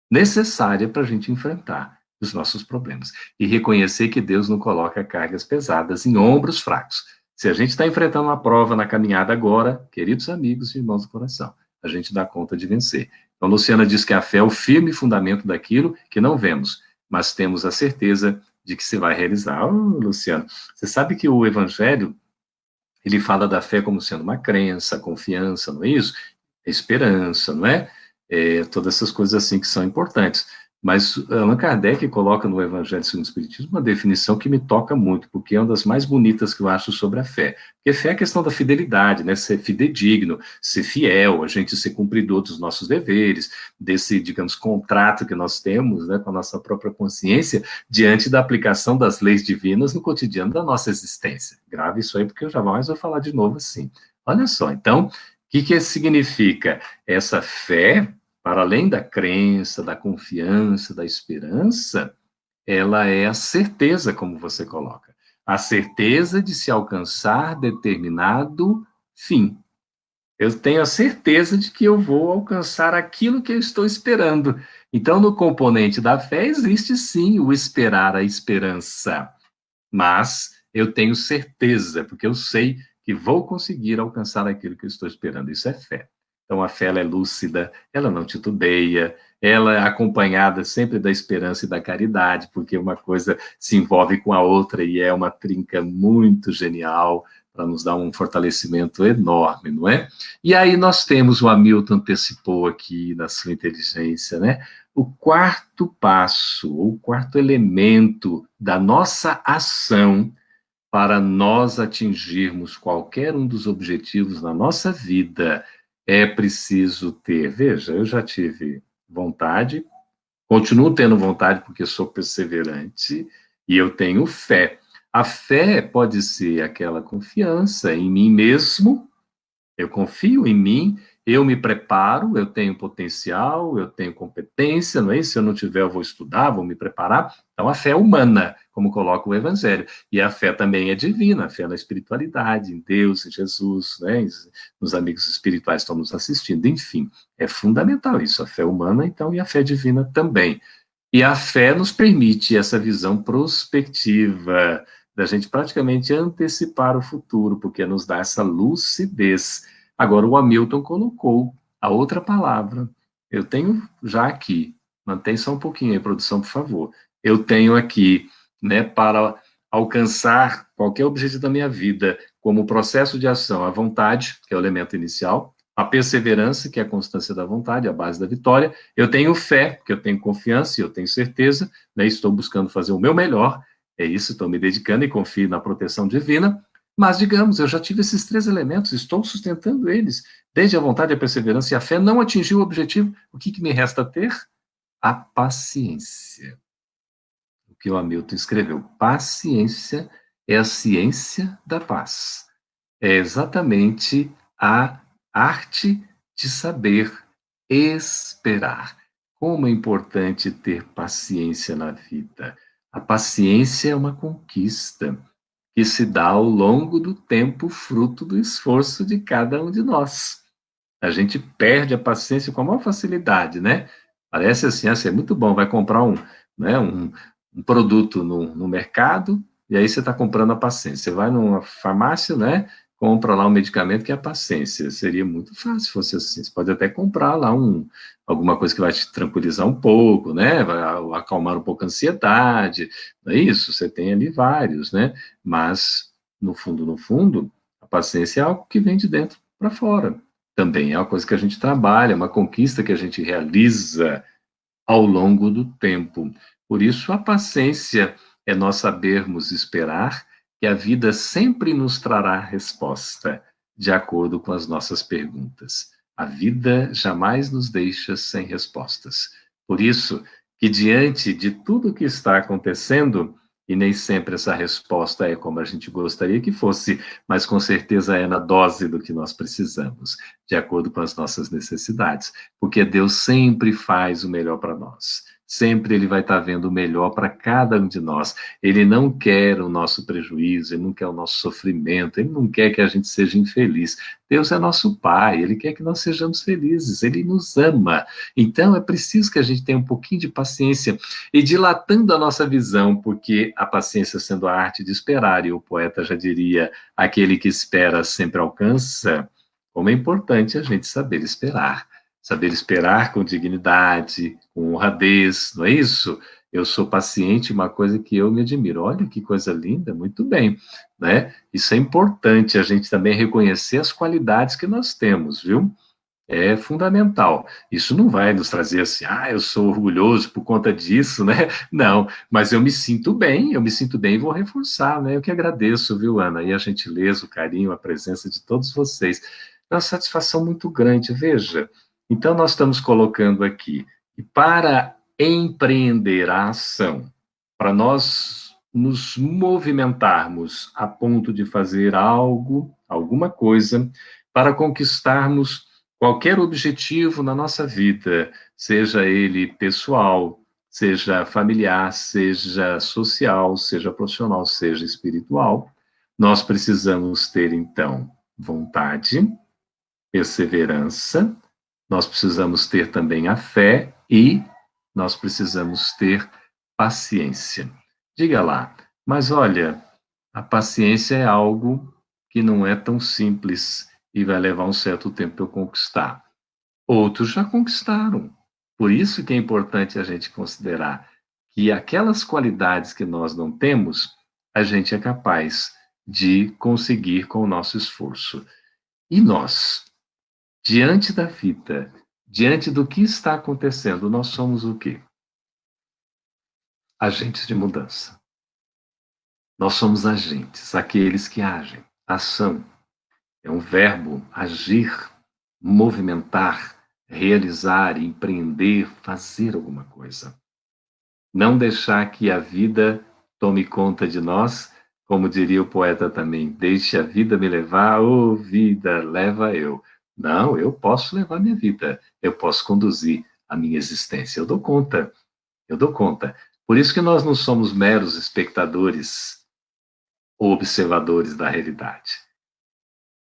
Speaker 1: necessária para a gente enfrentar os nossos problemas e reconhecer que Deus não coloca cargas pesadas em ombros fracos. Se a gente está enfrentando uma prova na caminhada agora, queridos amigos e irmãos do coração, a gente dá conta de vencer. Então, Luciana diz que a fé é o firme fundamento daquilo que não vemos, mas temos a certeza de que se vai realizar. Oh, Luciano, você sabe que o Evangelho, ele fala da fé como sendo uma crença, confiança, não é isso? Esperança, não é? Todas essas coisas assim que são importantes. Mas Allan Kardec coloca no Evangelho segundo o Espiritismo uma definição que me toca muito, porque é uma das mais bonitas que eu acho sobre a fé. Porque fé é a questão da fidelidade, né? Ser fidedigno, ser fiel, a gente ser cumpridor dos nossos deveres, desse, digamos, contrato que nós temos, né, com a nossa própria consciência, diante da aplicação das leis divinas no cotidiano da nossa existência. Grave isso aí, porque eu jamais vou falar de novo assim. Olha só, então, o que significa essa fé? Para além da crença, da confiança, da esperança, ela é a certeza, como você coloca, a certeza de se alcançar determinado fim. Eu tenho a certeza de que eu vou alcançar aquilo que eu estou esperando. Então, no componente da fé, existe sim o esperar, a esperança. Mas eu tenho certeza, porque eu sei que vou conseguir alcançar aquilo que eu estou esperando. Isso é fé. Então, a fé ela é lúcida, ela não titubeia, ela é acompanhada sempre da esperança e da caridade, porque uma coisa se envolve com a outra e é uma trinca muito genial para nos dar um fortalecimento enorme, não é? E aí nós temos, o Hamilton antecipou aqui na sua inteligência, né? O quarto passo, o quarto elemento da nossa ação para nós atingirmos qualquer um dos objetivos na nossa vida é preciso ter. Veja, eu já tive vontade, continuo tendo vontade porque sou perseverante e eu tenho fé. A fé pode ser aquela confiança em mim mesmo. Eu confio em mim, eu me preparo, eu tenho potencial, eu tenho competência, não é isso? Se eu não tiver, eu vou estudar, vou me preparar. Então, a fé é humana, como coloca o Evangelho. E a fé também é divina, a fé na espiritualidade, em Deus, em Jesus, né? Nos amigos espirituais que estão nos assistindo. Enfim, é fundamental isso, a fé humana, então, e a fé divina também. E a fé nos permite essa visão prospectiva, da gente praticamente antecipar o futuro, porque nos dá essa lucidez. Agora, o Hamilton colocou a outra palavra. Eu tenho já aqui, mantém só um pouquinho aí, produção, por favor. Eu tenho aqui, né, para alcançar qualquer objetivo da minha vida como processo de ação, a vontade, que é o elemento inicial, a perseverança, que é a constância da vontade, a base da vitória. Eu tenho fé, porque eu tenho confiança e eu tenho certeza, né? Estou buscando fazer o meu melhor, é isso, estou me dedicando e confio na proteção divina. Mas, digamos, eu já tive esses 3 elementos, estou sustentando eles, desde a vontade, a perseverança e a fé, não atingi o objetivo. O que me resta ter? A paciência. O que o Hamilton escreveu. Paciência é a ciência da paz. É exatamente a arte de saber esperar. Como é importante ter paciência na vida. A paciência é uma conquista que se dá ao longo do tempo, fruto do esforço de cada um de nós. A gente perde a paciência com a maior facilidade, né? Parece assim, é muito bom, vai comprar né, um produto no mercado, e aí você está comprando a paciência. Você vai numa farmácia, né? Compra lá um medicamento que é a paciência. Seria muito fácil se fosse assim. Você pode até comprar lá alguma coisa que vai te tranquilizar um pouco, né? Vai acalmar um pouco a ansiedade. Não é isso? Você tem ali vários, né? Mas, no fundo, a paciência é algo que vem de dentro para fora. Também é uma coisa que a gente trabalha, uma conquista que a gente realiza ao longo do tempo. Por isso, a paciência é nós sabermos esperar que a vida sempre nos trará resposta, de acordo com as nossas perguntas. A vida jamais nos deixa sem respostas. Por isso, que diante de tudo que está acontecendo, e nem sempre essa resposta é como a gente gostaria que fosse, mas com certeza é na dose do que nós precisamos, de acordo com as nossas necessidades, porque Deus sempre faz o melhor para nós. Sempre Ele vai estar vendo o melhor para cada um de nós. Ele não quer o nosso prejuízo, Ele não quer o nosso sofrimento, Ele não quer que a gente seja infeliz. Deus é nosso Pai, Ele quer que nós sejamos felizes, Ele nos ama. Então é preciso que a gente tenha um pouquinho de paciência e dilatando a nossa visão, porque a paciência sendo a arte de esperar, e o poeta já diria, aquele que espera sempre alcança, como é importante a gente saber esperar. Saber esperar com dignidade, com honradez, não é isso? Eu sou paciente, uma coisa que eu me admiro. Olha que coisa linda, muito bem, né? Isso é importante, a gente também reconhecer as qualidades que nós temos, viu? É fundamental. Isso não vai nos trazer assim, eu sou orgulhoso por conta disso, né? Não, mas eu me sinto bem e vou reforçar, né? Eu que agradeço, viu, Ana? E a gentileza, o carinho, a presença de todos vocês. É uma satisfação muito grande, veja. Então, nós estamos colocando aqui, e para empreender a ação, para nós nos movimentarmos a ponto de fazer algo, alguma coisa, para conquistarmos qualquer objetivo na nossa vida, seja ele pessoal, seja familiar, seja social, seja profissional, seja espiritual, nós precisamos ter, então, vontade, perseverança, nós precisamos ter também a fé e nós precisamos ter paciência. Diga lá, mas olha, a paciência é algo que não é tão simples e vai levar um certo tempo para eu conquistar. Outros já conquistaram. Por isso que é importante a gente considerar que aquelas qualidades que nós não temos, a gente é capaz de conseguir com o nosso esforço. E nós, diante da vida, diante do que está acontecendo, nós somos o quê? Agentes de mudança. Nós somos agentes, aqueles que agem. Ação é um verbo agir, movimentar, realizar, empreender, fazer alguma coisa. Não deixar que a vida tome conta de nós, como diria o poeta também, deixe a vida me levar, ô vida, leva eu. Não, eu posso levar minha vida, eu posso conduzir a minha existência, eu dou conta, eu dou conta. Por isso que nós não somos meros espectadores ou observadores da realidade.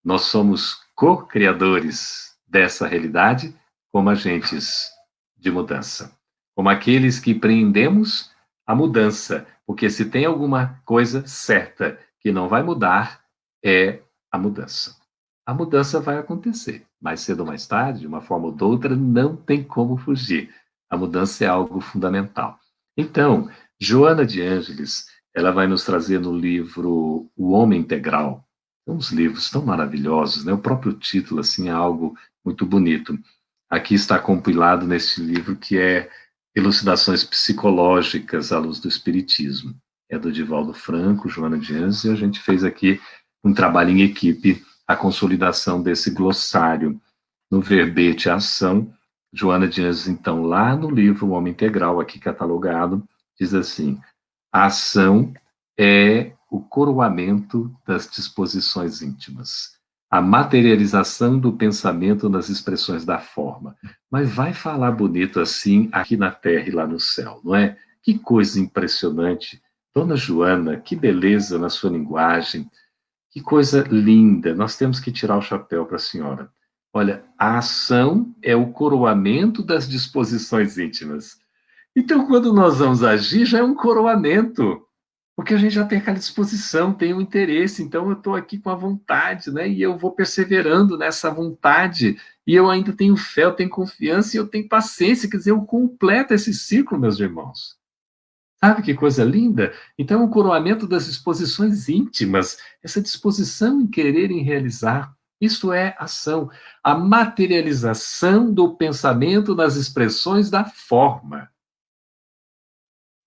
Speaker 1: Nós somos co-criadores dessa realidade como agentes de mudança, como aqueles que empreendemos a mudança, porque se tem alguma coisa certa que não vai mudar, é a mudança. A mudança vai acontecer, mais cedo ou mais tarde, de uma forma ou de outra, não tem como fugir. A mudança é algo fundamental. Então, Joana de Ângeles, ela vai nos trazer no livro O Homem Integral. São uns livros tão maravilhosos, né? O próprio título, assim, é algo muito bonito. Aqui está compilado neste livro que é Elucidações Psicológicas à Luz do Espiritismo. É do Divaldo Franco, Joana de Anjos, e a gente fez aqui um trabalho em equipe, a consolidação desse glossário. No verbete ação, Joana de Anjos, então, lá no livro O Homem Integral, aqui catalogado, diz assim: a ação é o coroamento das disposições íntimas, a materialização do pensamento nas expressões da forma. Mas vai falar bonito assim aqui na terra e lá no céu, não é? Que coisa impressionante. Dona Joana, que beleza na sua linguagem, que coisa linda. Nós temos que tirar o chapéu para a senhora. Olha, a ação é o coroamento das disposições íntimas. Então, quando nós vamos agir, já é um coroamento, porque a gente já tem aquela disposição, tem o interesse, então eu estou aqui com a vontade, né? E eu vou perseverando nessa vontade, e eu ainda tenho fé, eu tenho confiança e eu tenho paciência, quer dizer, eu completo esse ciclo, meus irmãos. Sabe que coisa linda? Então, é um coroamento das disposições íntimas, essa disposição em querer e em realizar. Isso é ação. A materialização do pensamento nas expressões da forma.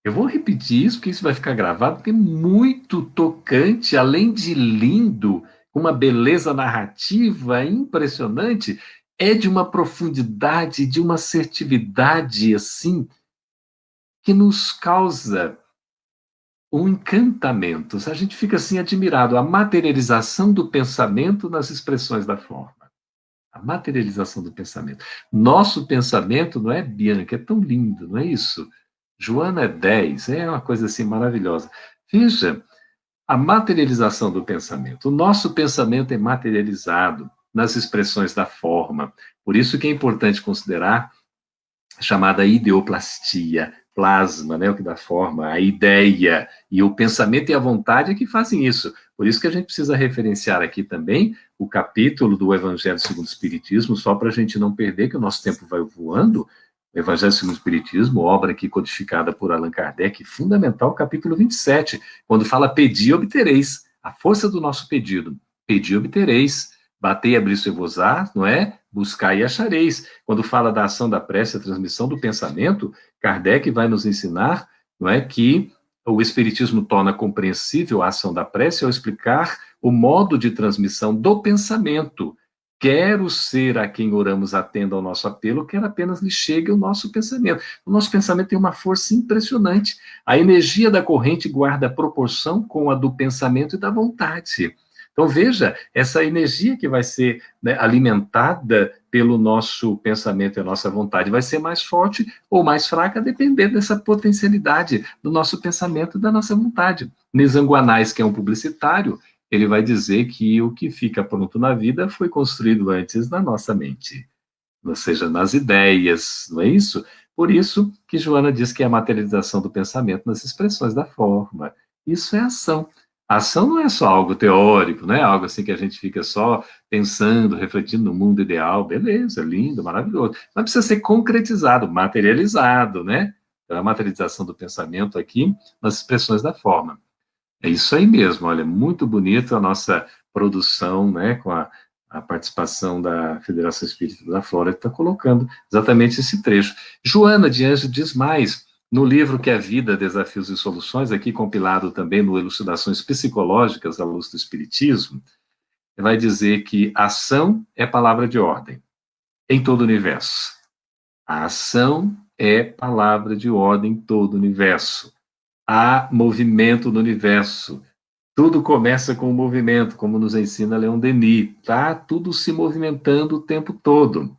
Speaker 1: Eu vou repetir isso, porque isso vai ficar gravado, porque é muito tocante, além de lindo, uma beleza narrativa impressionante, é de uma profundidade, de uma assertividade, assim, que nos causa um encantamento. A gente fica, assim, admirado. A materialização do pensamento nas expressões da forma. A materialização do pensamento. Nosso pensamento, não é, Bianca? É tão lindo, não é isso? Joana é 10, é uma coisa assim maravilhosa. Veja, a materialização do pensamento. O nosso pensamento é materializado nas expressões da forma. Por isso que é importante considerar a chamada ideoplastia, plasma, né, o que dá forma, a ideia, e o pensamento e a vontade é que fazem isso. Por isso que a gente precisa referenciar aqui também o capítulo do Evangelho segundo o Espiritismo, só para a gente não perder, que o nosso tempo vai voando. O Evangelho segundo o Espiritismo, obra aqui codificada por Allan Kardec, fundamental, capítulo 27, quando fala pedi, obtereis, a força do nosso pedido. Pedi, obtereis, batei, abri-se-vos-á, não é? Buscai e achareis. Quando fala da ação da prece, a transmissão do pensamento, Kardec vai nos ensinar, não é, que o Espiritismo torna compreensível a ação da prece ao explicar o modo de transmissão do pensamento. Quer o ser a quem oramos atenda ao nosso apelo, quer apenas lhe chegue o nosso pensamento. O nosso pensamento tem uma força impressionante. A energia da corrente guarda proporção com a do pensamento e da vontade. Então, veja, essa energia que vai ser, né, alimentada pelo nosso pensamento e a nossa vontade vai ser mais forte ou mais fraca, dependendo dessa potencialidade do nosso pensamento e da nossa vontade. Nizanguanais, que é um publicitário, ele vai dizer que o que fica pronto na vida foi construído antes na nossa mente, ou seja, nas ideias, não é isso? Por isso que Joana diz que é a materialização do pensamento nas expressões da forma. Isso é ação. A ação não é só algo teórico, não é algo assim que a gente fica só pensando, refletindo no mundo ideal, beleza, lindo, maravilhoso. Mas precisa ser concretizado, materializado, né? Então, a materialização do pensamento aqui nas expressões da forma. É isso aí mesmo, olha, muito bonito a nossa produção, né, com a participação da Federação Espírita da Flórida, está colocando exatamente esse trecho. Joana de Anjos diz mais, no livro que é Vida, Desafios e Soluções, aqui compilado também no Elucidações Psicológicas à Luz do Espiritismo, vai dizer que ação é palavra de ordem em todo o universo. A ação é palavra de ordem em todo o universo. Há movimento no universo. Tudo começa com o movimento, como nos ensina Leon Denis. Tá tudo se movimentando o tempo todo.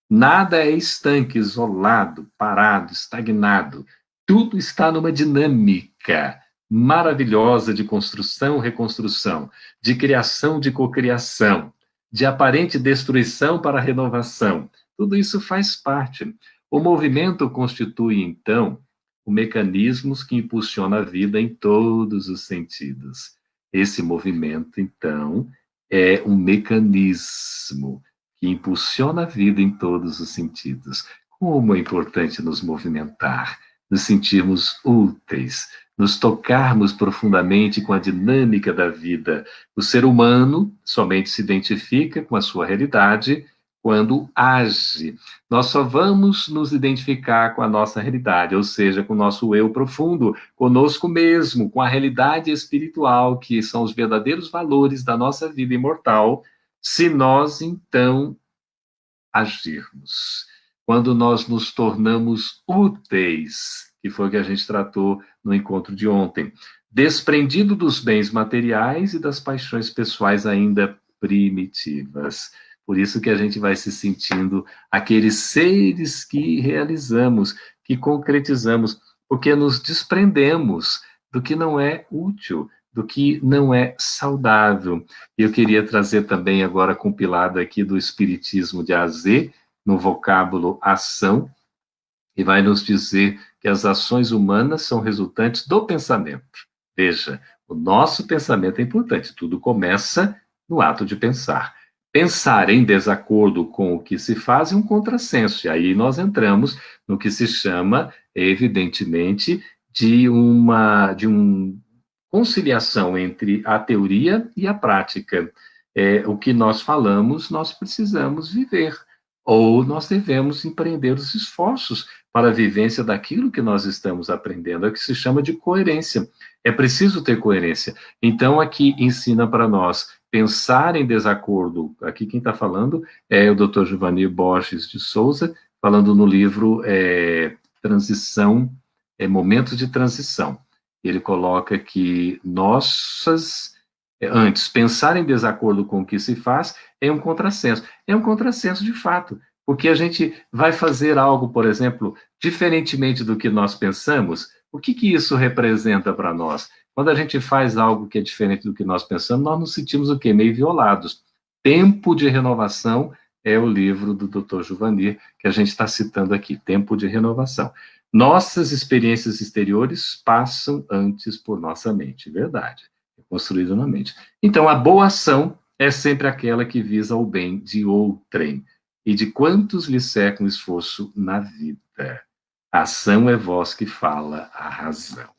Speaker 1: Nada é estanque, isolado, parado, estagnado. Tudo está numa dinâmica maravilhosa de construção, reconstrução, de criação, de cocriação, de aparente destruição para renovação. Tudo isso faz parte. O movimento constitui, então, o mecanismo que impulsiona a vida em todos os sentidos. Esse movimento, então, é um mecanismo que impulsiona a vida em todos os sentidos. Como é importante nos movimentar, nos sentirmos úteis, nos tocarmos profundamente com a dinâmica da vida. O ser humano somente se identifica com a sua realidade quando age. Nós só vamos nos identificar com a nossa realidade, ou seja, com o nosso eu profundo, conosco mesmo, com a realidade espiritual, que são os verdadeiros valores da nossa vida imortal, se nós, então, agirmos. Quando nós nos tornamos úteis, que foi o que a gente tratou no encontro de ontem, desprendido dos bens materiais e das paixões pessoais ainda primitivas. Por isso que a gente vai se sentindo aqueles seres que realizamos, que concretizamos, porque nos desprendemos do que não é útil, do que não é saudável. E eu queria trazer também agora compilado aqui do Espiritismo de A a Z, no vocábulo ação, e vai nos dizer que as ações humanas são resultantes do pensamento. Veja, o nosso pensamento é importante, tudo começa no ato de pensar. Pensar em desacordo com o que se faz é um contrassenso, e aí nós entramos no que se chama, evidentemente, de uma conciliação entre a teoria e a prática. O que nós falamos, nós precisamos viver, ou nós devemos empreender os esforços para a vivência daquilo que nós estamos aprendendo, é o que se chama de coerência. É preciso ter coerência. Então, aqui ensina para nós pensar em desacordo. Aqui quem está falando é o Dr. Giovanni Borges de Souza, falando no livro Transição, Momentos de Transição. Ele coloca que antes, pensar em desacordo com o que se faz é um contrassenso. É um contrassenso de fato, porque a gente vai fazer algo, por exemplo, diferentemente do que nós pensamos. O que isso representa para nós? Quando a gente faz algo que é diferente do que nós pensamos, nós nos sentimos o quê? Meio violados. Tempo de Renovação é o livro do Dr. Giovanni, que a gente está citando aqui, Tempo de Renovação. Nossas experiências exteriores passam antes por nossa mente, verdade, é construído na mente. Então, a boa ação é sempre aquela que visa o bem de outrem e de quantos lhe cercam esforço na vida. A ação é voz que fala a razão.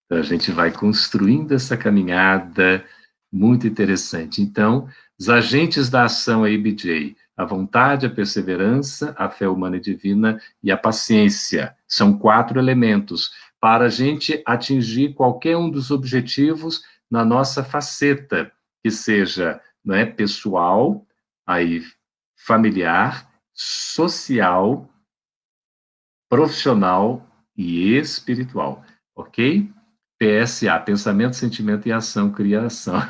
Speaker 1: Então, a gente vai construindo essa caminhada muito interessante. Então, os agentes da ação aí, BJ, a vontade, a perseverança, a fé humana e divina e a paciência. São 4 elementos para a gente atingir qualquer um dos objetivos na nossa faceta, que seja, não é, pessoal, aí, familiar, social, profissional e espiritual, ok? PSA, pensamento, sentimento e ação, criação.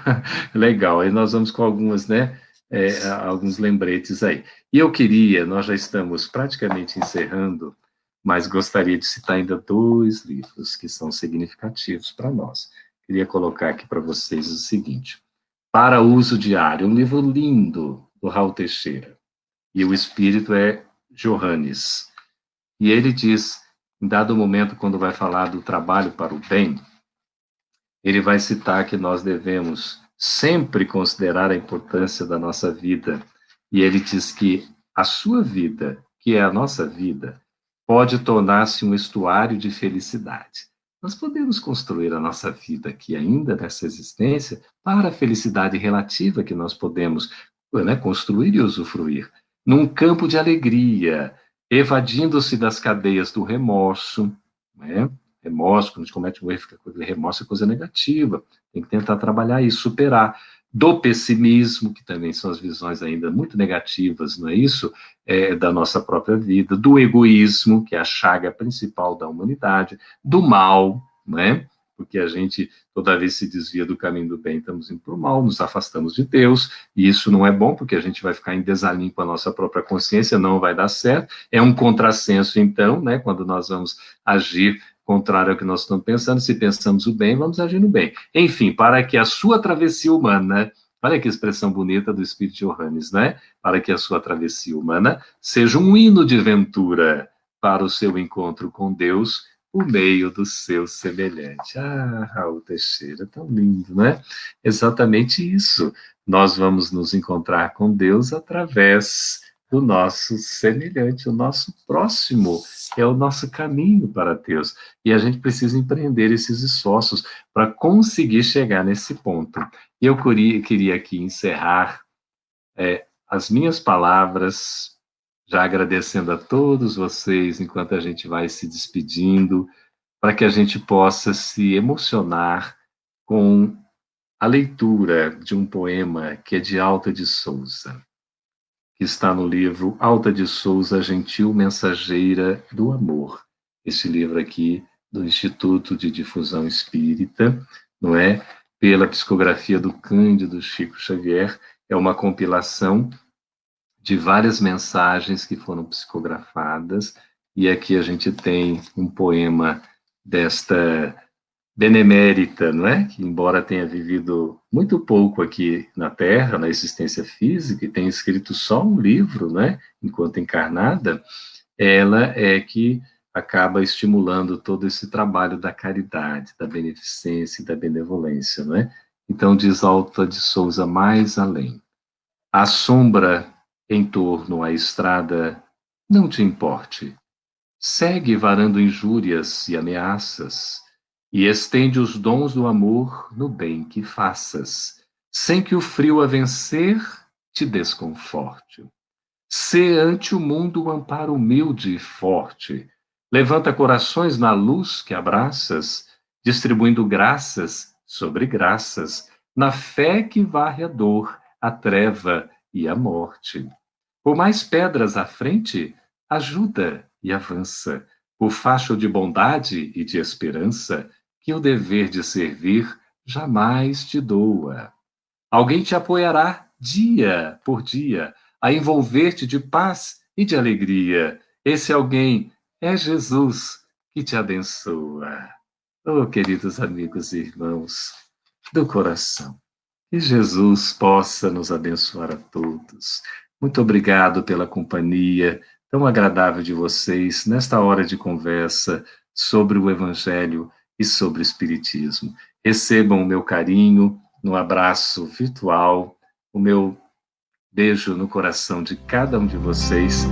Speaker 1: Legal, aí nós vamos com algumas, né, alguns lembretes aí. E eu queria, nós já estamos praticamente encerrando, mas gostaria de citar ainda 2 livros que são significativos para nós. Queria colocar aqui para vocês o seguinte: Para Uso Diário, um livro lindo do Raul Teixeira, e o espírito é Johannes. E ele diz, em dado momento, quando vai falar do trabalho para o bem, ele vai citar que nós devemos sempre considerar a importância da nossa vida. E ele diz que a sua vida, que é a nossa vida, pode tornar-se um estuário de felicidade. Nós podemos construir a nossa vida aqui ainda nessa existência para a felicidade relativa que nós podemos, né, construir e usufruir, num campo de alegria, evadindo-se das cadeias do remorso, né? Remorso, quando a gente comete um erro, fica com remorso, é coisa negativa. Tem que tentar trabalhar isso, superar. Do pessimismo, que também são as visões ainda muito negativas, não é isso? Da nossa própria vida. Do egoísmo, que é a chaga principal da humanidade. Do mal, não é? Porque a gente, toda vez se desvia do caminho do bem, estamos indo para o mal, nos afastamos de Deus, e isso não é bom, porque a gente vai ficar em desalinho com a nossa própria consciência, não vai dar certo. É um contrassenso, então, né? Quando nós vamos agir contrário ao que nós estamos pensando, se pensamos o bem, vamos agir no bem. Enfim, para que a sua travessia humana, olha que expressão bonita do Espírito de Johannes, né? Para que a sua travessia humana seja um hino de ventura para o seu encontro com Deus por meio do seu semelhante. Ah, Raul Teixeira, tão lindo, né? Exatamente isso. Nós vamos nos encontrar com Deus através do nosso semelhante, o nosso próximo, é o nosso caminho para Deus. E a gente precisa empreender esses esforços para conseguir chegar nesse ponto. E eu queria aqui encerrar as minhas palavras, já agradecendo a todos vocês, enquanto a gente vai se despedindo, para que a gente possa se emocionar com a leitura de um poema que é de Alta de Souza, que está no livro Alta de Souza, Gentil Mensageira do Amor. Esse livro aqui do Instituto de Difusão Espírita, não é? Pela psicografia do Cândido Chico Xavier, é uma compilação de várias mensagens que foram psicografadas, e aqui a gente tem um poema desta benemérita, não é? Que, embora tenha vivido muito pouco aqui na Terra, na existência física, e tenha escrito só um livro, não é? Enquanto encarnada, ela é que acaba estimulando todo esse trabalho da caridade, da beneficência e da benevolência, não é? Então, diz Alta de Souza mais além. A sombra em torno à estrada não te importe. Segue varando injúrias e ameaças, e estende os dons do amor no bem que faças, sem que o frio a vencer te desconforte. Sê ante o mundo um amparo humilde e forte. Levanta corações na luz que abraças, distribuindo graças sobre graças, na fé que varre a dor, a treva e a morte. Por mais pedras à frente, ajuda e avança, por facho de bondade e de esperança, que o dever de servir jamais te doa. Alguém te apoiará dia por dia, a envolver-te de paz e de alegria. Esse alguém é Jesus que te abençoa. Oh, queridos amigos e irmãos do coração, que Jesus possa nos abençoar a todos. Muito obrigado pela companhia tão agradável de vocês nesta hora de conversa sobre o Evangelho e sobre o Espiritismo. Recebam o meu carinho no abraço virtual, o meu beijo no coração de cada um de vocês